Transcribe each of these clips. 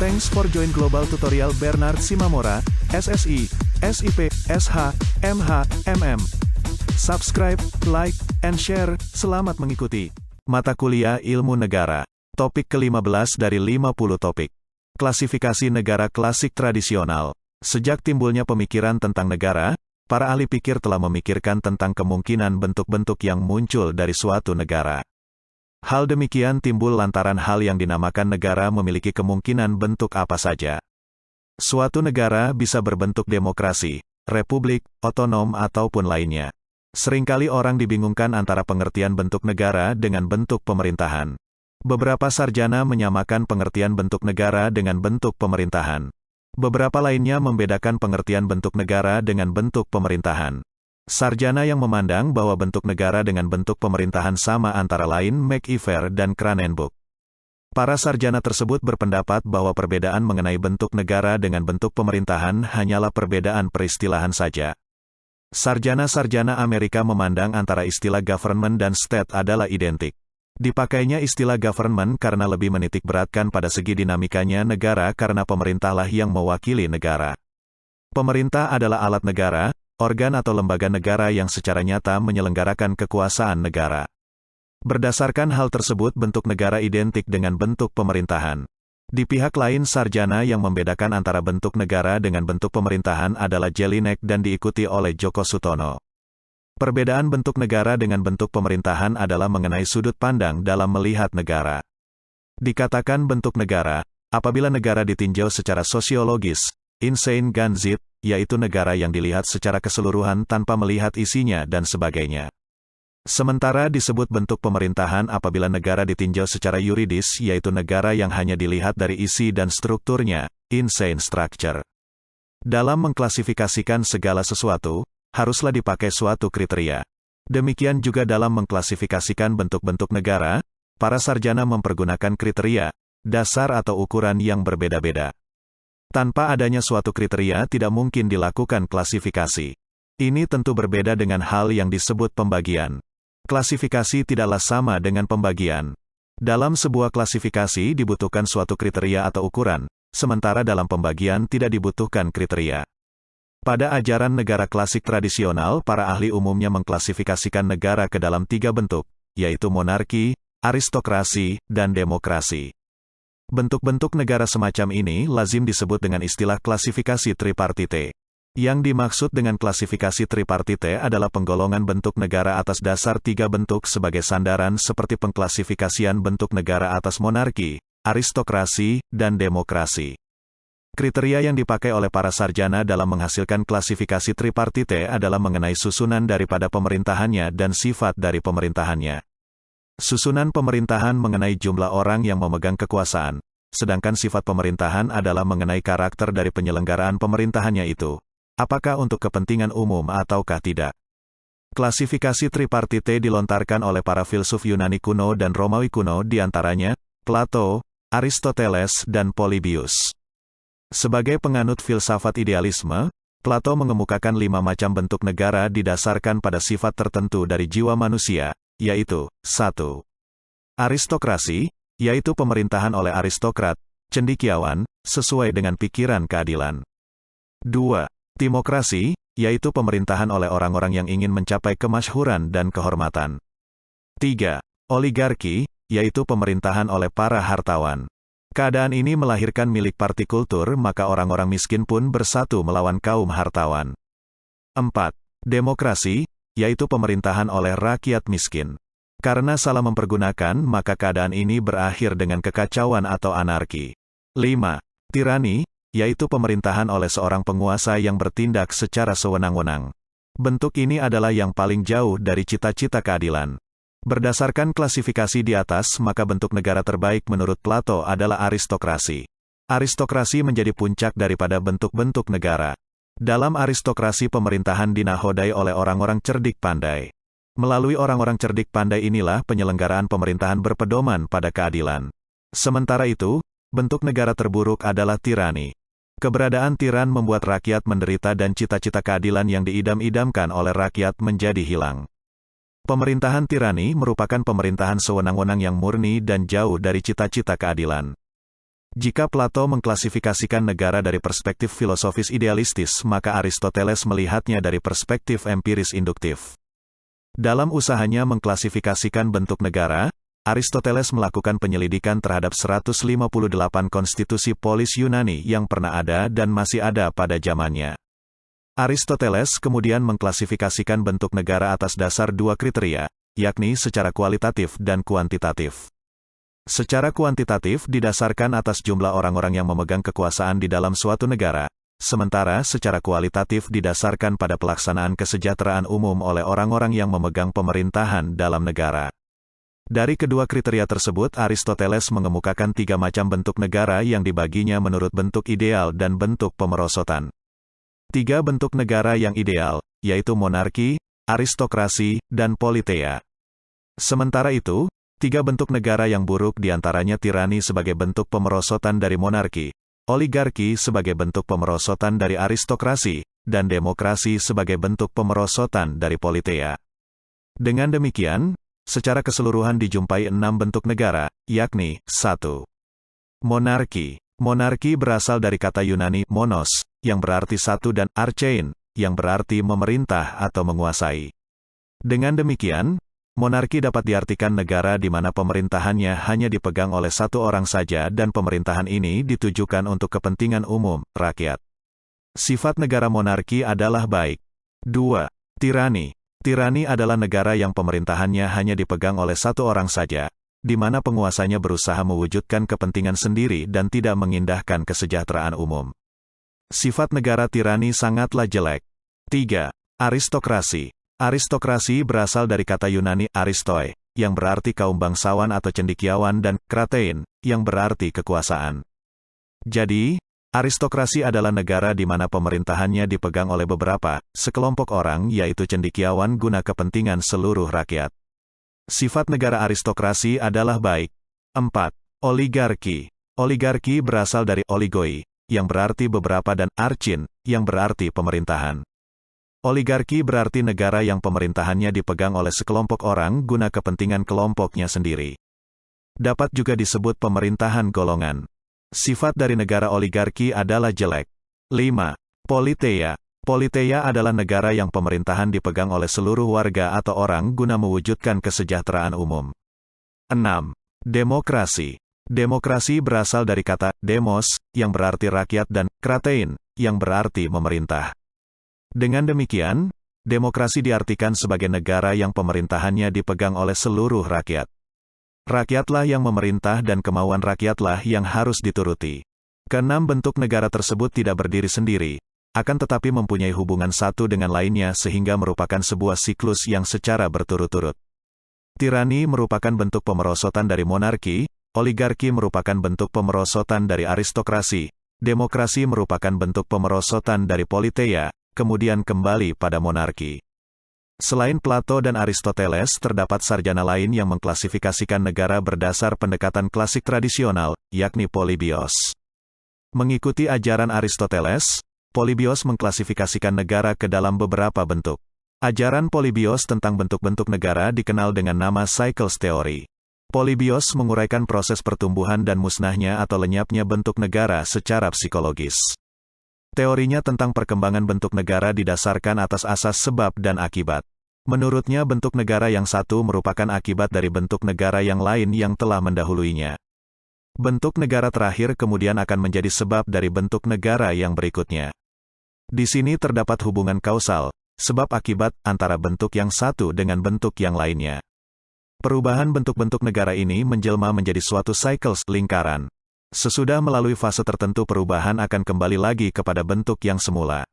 Thanks for join Global Tutorial Bernard Simamora, SSI, SIP, SH, MH, MM. Subscribe, like, and share. Selamat mengikuti. Mata Kuliah Ilmu Negara. Topik ke-15 dari 50 topik. Klasifikasi negara klasik tradisional. Sejak timbulnya pemikiran tentang negara, para ahli pikir telah memikirkan tentang kemungkinan bentuk-bentuk yang muncul dari suatu negara. Hal demikian timbul lantaran hal yang dinamakan negara memiliki kemungkinan bentuk apa saja. Suatu negara bisa berbentuk demokrasi, republik, otonom ataupun lainnya. Seringkali orang dibingungkan antara pengertian bentuk negara dengan bentuk pemerintahan. Beberapa sarjana menyamakan pengertian bentuk negara dengan bentuk pemerintahan. Beberapa lainnya membedakan pengertian bentuk negara dengan bentuk pemerintahan. Sarjana yang memandang bahwa bentuk negara dengan bentuk pemerintahan sama antara lain McIver dan Cranenburg. Para sarjana tersebut berpendapat bahwa perbedaan mengenai bentuk negara dengan bentuk pemerintahan hanyalah perbedaan peristilahan saja. Sarjana-sarjana Amerika memandang antara istilah government dan state adalah identik. Dipakainya istilah government karena lebih menitik beratkan pada segi dinamikanya negara karena pemerintahlah yang mewakili negara. Pemerintah adalah alat negara, organ atau lembaga negara yang secara nyata menyelenggarakan kekuasaan negara. Berdasarkan hal tersebut bentuk negara identik dengan bentuk pemerintahan. Di pihak lain sarjana yang membedakan antara bentuk negara dengan bentuk pemerintahan adalah Jelinek dan diikuti oleh Djoko Sutono. Perbedaan bentuk negara dengan bentuk pemerintahan adalah mengenai sudut pandang dalam melihat negara. Dikatakan bentuk negara, apabila negara ditinjau secara sosiologis, insane Ganzit, yaitu negara yang dilihat secara keseluruhan tanpa melihat isinya dan sebagainya. Sementara disebut bentuk pemerintahan apabila negara ditinjau secara yuridis yaitu negara yang hanya dilihat dari isi dan strukturnya, insane structure. Dalam mengklasifikasikan segala sesuatu, haruslah dipakai suatu kriteria. Demikian juga dalam mengklasifikasikan bentuk-bentuk negara, para sarjana mempergunakan kriteria, dasar atau ukuran yang berbeda-beda. Tanpa adanya suatu kriteria tidak mungkin dilakukan klasifikasi. Ini tentu berbeda dengan hal yang disebut pembagian. Klasifikasi tidaklah sama dengan pembagian. Dalam sebuah klasifikasi dibutuhkan suatu kriteria atau ukuran, sementara dalam pembagian tidak dibutuhkan kriteria. Pada ajaran negara klasik tradisional, para ahli umumnya mengklasifikasikan negara ke dalam 3 bentuk, yaitu monarki, aristokrasi, dan demokrasi. Bentuk-bentuk negara semacam ini lazim disebut dengan istilah klasifikasi tripartite. Yang dimaksud dengan klasifikasi tripartite adalah penggolongan bentuk negara atas dasar 3 bentuk sebagai sandaran seperti pengklasifikasian bentuk negara atas monarki, aristokrasi, dan demokrasi. Kriteria yang dipakai oleh para sarjana dalam menghasilkan klasifikasi tripartite adalah mengenai susunan daripada pemerintahannya dan sifat dari pemerintahannya. Susunan pemerintahan mengenai jumlah orang yang memegang kekuasaan, sedangkan sifat pemerintahan adalah mengenai karakter dari penyelenggaraan pemerintahannya itu. Apakah untuk kepentingan umum ataukah tidak? Klasifikasi tripartite dilontarkan oleh para filsuf Yunani kuno dan Romawi kuno diantaranya, Plato, Aristoteles dan Polybius. Sebagai penganut filsafat idealisme, Plato mengemukakan 5 macam bentuk negara didasarkan pada sifat tertentu dari jiwa manusia, yaitu, 1. Aristokrasi, yaitu pemerintahan oleh aristokrat, cendekiawan, sesuai dengan pikiran keadilan. 2. Timokrasi, yaitu pemerintahan oleh orang-orang yang ingin mencapai kemasyhuran dan kehormatan. 3. Oligarki, yaitu pemerintahan oleh para hartawan. Keadaan ini melahirkan milik partikultur maka orang-orang miskin pun bersatu melawan kaum hartawan. 4. Demokrasi, yaitu pemerintahan oleh rakyat miskin. Karena salah mempergunakan maka keadaan ini berakhir dengan kekacauan atau anarki. 5. Tirani, yaitu pemerintahan oleh seorang penguasa yang bertindak secara sewenang-wenang. Bentuk ini adalah yang paling jauh dari cita-cita keadilan. Berdasarkan klasifikasi di atas maka bentuk negara terbaik menurut Plato adalah aristokrasi. Aristokrasi menjadi puncak daripada bentuk-bentuk negara. Dalam aristokrasi pemerintahan dinahodai oleh orang-orang cerdik pandai. Melalui orang-orang cerdik pandai inilah penyelenggaraan pemerintahan berpedoman pada keadilan. Sementara itu, bentuk negara terburuk adalah tirani. Keberadaan tiran membuat rakyat menderita dan cita-cita keadilan yang diidam-idamkan oleh rakyat menjadi hilang. Pemerintahan tirani merupakan pemerintahan sewenang-wenang yang murni dan jauh dari cita-cita keadilan. Jika Plato mengklasifikasikan negara dari perspektif filosofis idealistis, maka Aristoteles melihatnya dari perspektif empiris induktif. Dalam usahanya mengklasifikasikan bentuk negara, Aristoteles melakukan penyelidikan terhadap 158 konstitusi polis Yunani yang pernah ada dan masih ada pada zamannya. Aristoteles kemudian mengklasifikasikan bentuk negara atas dasar dua kriteria, yakni secara kualitatif dan kuantitatif. Secara kuantitatif didasarkan atas jumlah orang-orang yang memegang kekuasaan di dalam suatu negara, sementara secara kualitatif didasarkan pada pelaksanaan kesejahteraan umum oleh orang-orang yang memegang pemerintahan dalam negara. Dari kedua kriteria tersebut, Aristoteles mengemukakan tiga macam bentuk negara yang dibaginya menurut bentuk ideal dan bentuk pemerosotan. Tiga bentuk negara yang ideal, yaitu monarki, aristokrasi, dan politeia. Sementara itu, tiga bentuk negara yang buruk diantaranya tirani sebagai bentuk pemerosotan dari monarki, oligarki sebagai bentuk pemerosotan dari aristokrasi, dan demokrasi sebagai bentuk pemerosotan dari politeia. Dengan demikian, secara keseluruhan dijumpai 6 bentuk negara, yakni 1. Monarki. Monarki berasal dari kata Yunani monos, yang berarti satu, dan archein, yang berarti memerintah atau menguasai. Dengan demikian, monarki dapat diartikan negara di mana pemerintahannya hanya dipegang oleh satu orang saja dan pemerintahan ini ditujukan untuk kepentingan umum, rakyat. Sifat negara monarki adalah baik. 2. Tirani. Tirani adalah negara yang pemerintahannya hanya dipegang oleh satu orang saja, di mana penguasanya berusaha mewujudkan kepentingan sendiri dan tidak mengindahkan kesejahteraan umum. Sifat negara tirani sangatlah jelek. 3. Aristokrasi. Aristokrasi berasal dari kata Yunani aristoi, yang berarti kaum bangsawan atau cendekiawan, dan kratein, yang berarti kekuasaan. Jadi, aristokrasi adalah negara di mana pemerintahannya dipegang oleh sekelompok orang, yaitu cendekiawan guna kepentingan seluruh rakyat. Sifat negara aristokrasi adalah baik. 4. Oligarki. Oligarki berasal dari oligoi, yang berarti beberapa, dan archin, yang berarti pemerintahan. Oligarki berarti negara yang pemerintahannya dipegang oleh sekelompok orang guna kepentingan kelompoknya sendiri. Dapat juga disebut pemerintahan golongan. Sifat dari negara oligarki adalah jelek. 5. Politeia. Politeia adalah negara yang pemerintahan dipegang oleh seluruh warga atau orang guna mewujudkan kesejahteraan umum. 6. Demokrasi. Demokrasi berasal dari kata demos, yang berarti rakyat, dan kratein, yang berarti memerintah. Dengan demikian, demokrasi diartikan sebagai negara yang pemerintahannya dipegang oleh seluruh rakyat. Rakyatlah yang memerintah dan kemauan rakyatlah yang harus dituruti. Keenam bentuk negara tersebut tidak berdiri sendiri, akan tetapi mempunyai hubungan satu dengan lainnya sehingga merupakan sebuah siklus yang secara berturut-turut. Tirani merupakan bentuk pemerosotan dari monarki, oligarki merupakan bentuk pemerosotan dari aristokrasi, demokrasi merupakan bentuk pemerosotan dari politeia, kemudian kembali pada monarki. Selain Plato dan Aristoteles, terdapat sarjana lain yang mengklasifikasikan negara berdasar pendekatan klasik tradisional, yakni Polybios. Mengikuti ajaran Aristoteles, Polybios mengklasifikasikan negara ke dalam beberapa bentuk. Ajaran Polybios tentang bentuk-bentuk negara dikenal dengan nama Cycles Theory. Polybios menguraikan proses pertumbuhan dan musnahnya atau lenyapnya bentuk negara secara psikologis. Teorinya tentang perkembangan bentuk negara didasarkan atas asas sebab dan akibat. Menurutnya bentuk negara yang satu merupakan akibat dari bentuk negara yang lain yang telah mendahuluinya. Bentuk negara terakhir kemudian akan menjadi sebab dari bentuk negara yang berikutnya. Di sini terdapat hubungan kausal, sebab akibat, antara bentuk yang satu dengan bentuk yang lainnya. Perubahan bentuk-bentuk negara ini menjelma menjadi suatu cycles, lingkaran. Sesudah melalui fase tertentu perubahan akan kembali lagi kepada bentuk yang semula.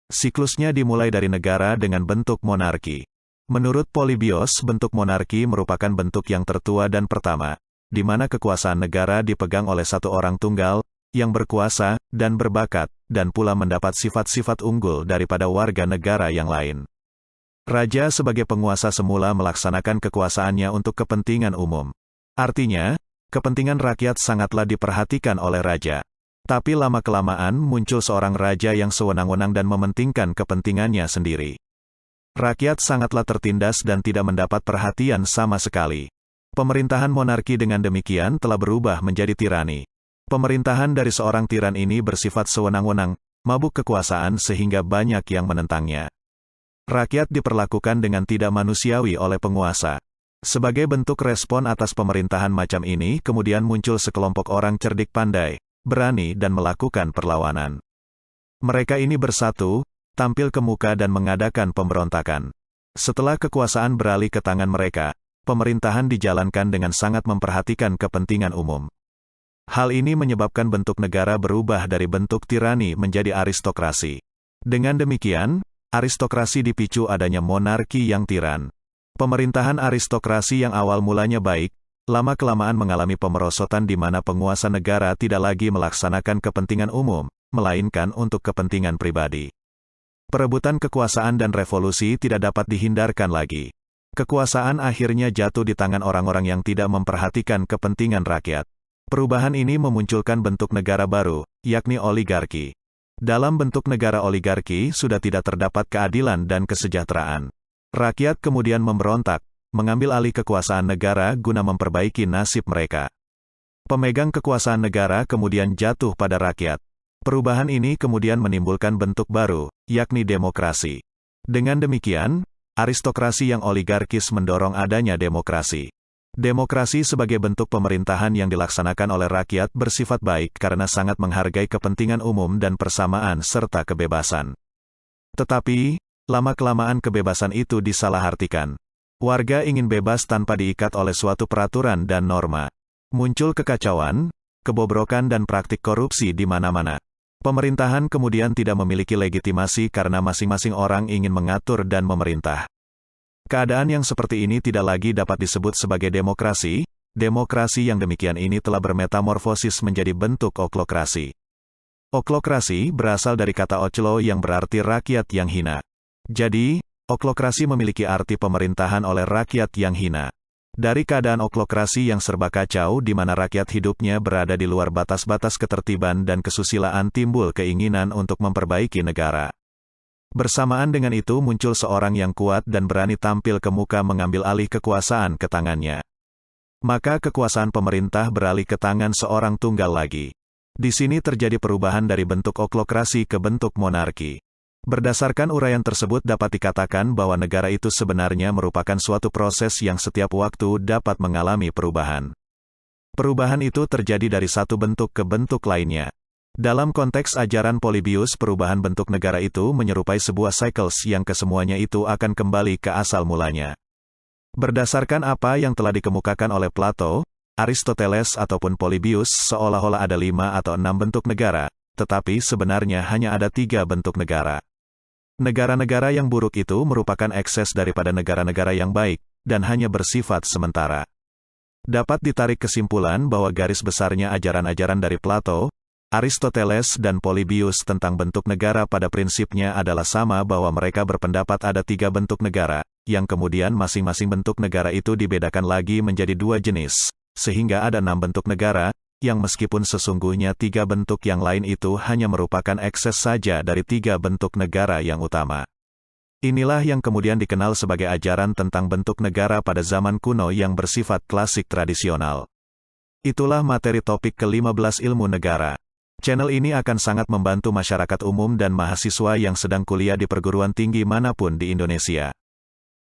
Siklusnya dimulai dari negara dengan bentuk monarki. Menurut Polybios, bentuk monarki merupakan bentuk yang tertua dan pertama, di mana kekuasaan negara dipegang oleh satu orang tunggal, yang berkuasa, dan berbakat, dan pula mendapat sifat-sifat unggul daripada warga negara yang lain. Raja sebagai penguasa semula melaksanakan kekuasaannya untuk kepentingan umum. Artinya, kepentingan rakyat sangatlah diperhatikan oleh raja. Tapi lama-kelamaan muncul seorang raja yang sewenang-wenang dan mementingkan kepentingannya sendiri. Rakyat sangatlah tertindas dan tidak mendapat perhatian sama sekali. Pemerintahan monarki dengan demikian telah berubah menjadi tirani. Pemerintahan dari seorang tiran ini bersifat sewenang-wenang, mabuk kekuasaan sehingga banyak yang menentangnya. Rakyat diperlakukan dengan tidak manusiawi oleh penguasa. Sebagai bentuk respon atas pemerintahan macam ini, kemudian muncul sekelompok orang cerdik pandai, berani dan melakukan perlawanan. Mereka ini bersatu, tampil ke muka dan mengadakan pemberontakan. Setelah kekuasaan beralih ke tangan mereka, pemerintahan dijalankan dengan sangat memperhatikan kepentingan umum. Hal ini menyebabkan bentuk negara berubah dari bentuk tirani menjadi aristokrasi. Dengan demikian, aristokrasi dipicu adanya monarki yang tiran. Pemerintahan aristokrasi yang awal mulanya baik, lama-kelamaan mengalami pemerosotan di mana penguasa negara tidak lagi melaksanakan kepentingan umum, melainkan untuk kepentingan pribadi. Perebutan kekuasaan dan revolusi tidak dapat dihindarkan lagi. Kekuasaan akhirnya jatuh di tangan orang-orang yang tidak memperhatikan kepentingan rakyat. Perubahan ini memunculkan bentuk negara baru, yakni oligarki. Dalam bentuk negara oligarki sudah tidak terdapat keadilan dan kesejahteraan. Rakyat kemudian memberontak, mengambil alih kekuasaan negara guna memperbaiki nasib mereka. Pemegang kekuasaan negara kemudian jatuh pada rakyat. Perubahan ini kemudian menimbulkan bentuk baru, yakni demokrasi. Dengan demikian, aristokrasi yang oligarkis mendorong adanya demokrasi. Demokrasi sebagai bentuk pemerintahan yang dilaksanakan oleh rakyat bersifat baik karena sangat menghargai kepentingan umum dan persamaan serta kebebasan. Tetapi, lama-kelamaan kebebasan itu disalahartikan. Warga ingin bebas tanpa diikat oleh suatu peraturan dan norma. Muncul kekacauan, kebobrokan dan praktik korupsi di mana-mana. Pemerintahan kemudian tidak memiliki legitimasi karena masing-masing orang ingin mengatur dan memerintah. Keadaan yang seperti ini tidak lagi dapat disebut sebagai demokrasi. Demokrasi yang demikian ini telah bermetamorfosis menjadi bentuk oklokrasi. Oklokrasi berasal dari kata oclo yang berarti rakyat yang hina. Jadi, oklokrasi memiliki arti pemerintahan oleh rakyat yang hina. Dari keadaan oklokrasi yang serba kacau di mana rakyat hidupnya berada di luar batas-batas ketertiban dan kesusilaan timbul keinginan untuk memperbaiki negara. Bersamaan dengan itu muncul seorang yang kuat dan berani tampil ke muka mengambil alih kekuasaan ke tangannya. Maka kekuasaan pemerintah beralih ke tangan seorang tunggal lagi. Di sini terjadi perubahan dari bentuk oklokrasi ke bentuk monarki. Berdasarkan uraian tersebut dapat dikatakan bahwa negara itu sebenarnya merupakan suatu proses yang setiap waktu dapat mengalami perubahan. Perubahan itu terjadi dari satu bentuk ke bentuk lainnya. Dalam konteks ajaran Polybius, perubahan bentuk negara itu menyerupai sebuah cycles yang kesemuanya itu akan kembali ke asal mulanya. Berdasarkan apa yang telah dikemukakan oleh Plato, Aristoteles ataupun Polybius, seolah-olah ada 5 atau 6 bentuk negara, tetapi sebenarnya hanya ada 3 bentuk negara. Negara-negara yang buruk itu merupakan ekses daripada negara-negara yang baik, dan hanya bersifat sementara. Dapat ditarik kesimpulan bahwa garis besarnya ajaran-ajaran dari Plato, Aristoteles dan Polybius tentang bentuk negara pada prinsipnya adalah sama bahwa mereka berpendapat ada 3 bentuk negara, yang kemudian masing-masing bentuk negara itu dibedakan lagi menjadi 2 jenis, sehingga ada 6 bentuk negara, yang meskipun sesungguhnya 3 bentuk yang lain itu hanya merupakan ekses saja dari 3 bentuk negara yang utama. Inilah yang kemudian dikenal sebagai ajaran tentang bentuk negara pada zaman kuno yang bersifat klasik tradisional. Itulah materi topik ke-15 ilmu negara. Channel ini akan sangat membantu masyarakat umum dan mahasiswa yang sedang kuliah di perguruan tinggi manapun di Indonesia.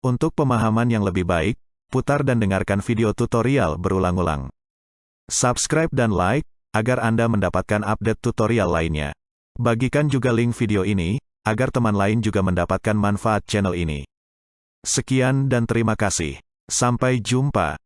Untuk pemahaman yang lebih baik, putar dan dengarkan video tutorial berulang-ulang. Subscribe dan like, agar Anda mendapatkan update tutorial lainnya. Bagikan juga link video ini, agar teman lain juga mendapatkan manfaat channel ini. Sekian dan terima kasih. Sampai jumpa.